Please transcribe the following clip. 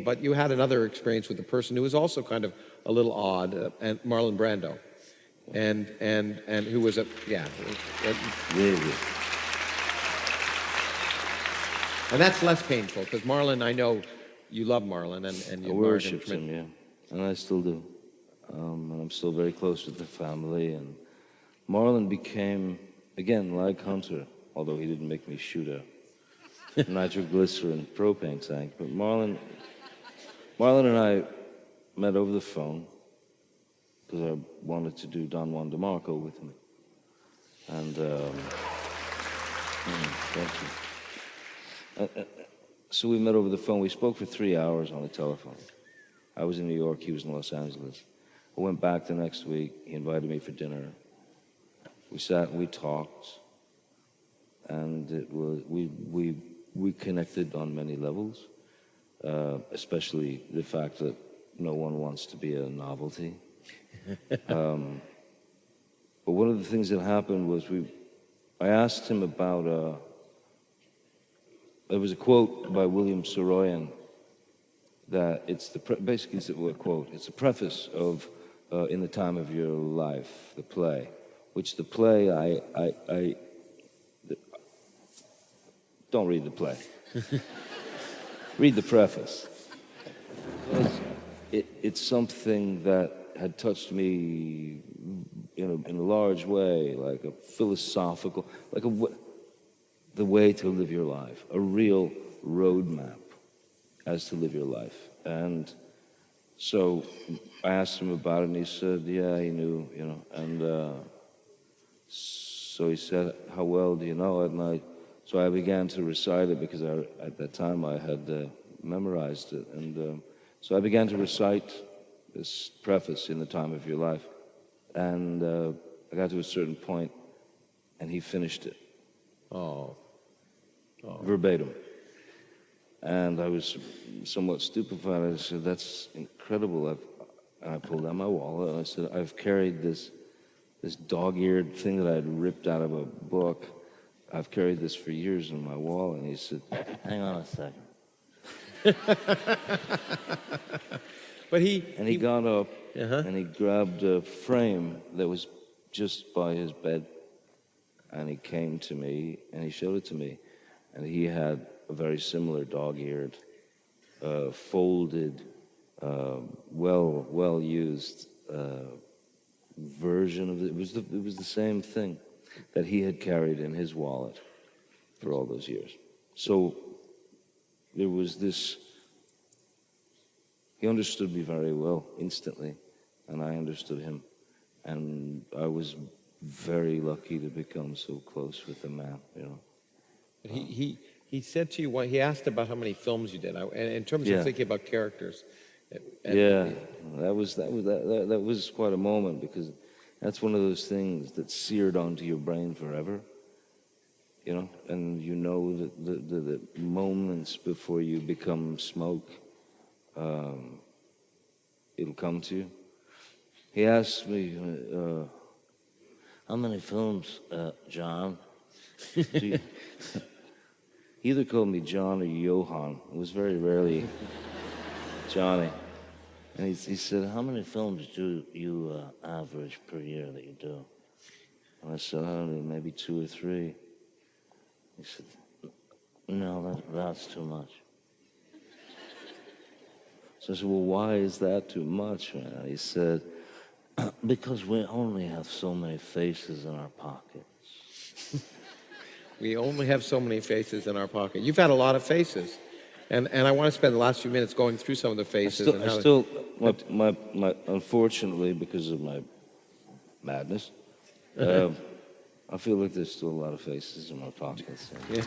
but you had another experience with a person who was also kind of a little odd, and Marlon Brando, and who was Really. and that's less painful because Marlon, I know you love Marlon and you I admired worshipped him, yeah, and I still do. And I'm still very close with the family. And Marlon became, again, like Hunter, although he didn't make me shoot a nitroglycerin propane tank. But Marlon and I met over the phone because I wanted to do Don Juan DeMarco with him. And thank you. So we met over the phone. We spoke for 3 hours on the telephone. I was in New York. He was in Los Angeles. I went back the next week. He invited me for dinner. We sat and we talked, and it was we connected on many levels, especially the fact that no one wants to be a novelty. But one of the things that happened was I asked him about. There was a quote by William Saroyan that basically it's a quote. It's a preface of "In the Time of Your Life," the play, which the play I don't read the play. Read the preface. It's something that had touched me in a large way, like a philosophical, the way to live your life, a real roadmap as to live your life. And so I asked him about it, and he said, yeah, he knew, and so he said, how well do you know it? And so I began to recite it because at that time I had memorized it. And so I began to recite this preface, "In the Time of Your Life." And I got to a certain point, and he finished it. Oh. Verbatim. And I was somewhat stupefied. I said, that's incredible. And I pulled out my wallet, and I said, I've carried this dog-eared thing that I had ripped out of a book. I've carried this for years in my wallet. And he said, hang on a second. But he got up, and he grabbed a frame that was just by his bed, and he came to me, and he showed it to me. And he had a very similar dog-eared, folded, well-used version of it. It was the same thing that he had carried in his wallet for all those years. So there was this. He understood me very well instantly, and I understood him, and I was very lucky to become so close with the man. He said to you, he asked about how many films you did, and in terms of thinking about characters. That was quite a moment, because that's one of those things that's seared onto your brain forever, and the moments before you become smoke, it'll come to you. He asked me, how many films, John? He either called me John or Johan. It was very rarely Johnny. And he said, how many films do you average per year that you do? And I said, I don't know, maybe 2 or 3. He said, no, that's too much. So I said, well, why is that too much, man? He said, because we only have so many faces in our pockets. We only have so many faces in our pocket. You've had a lot of faces, and I want to spend the last few minutes going through some of the faces. Unfortunately, because of my madness, I feel like there's still a lot of faces in my pockets. Yeah.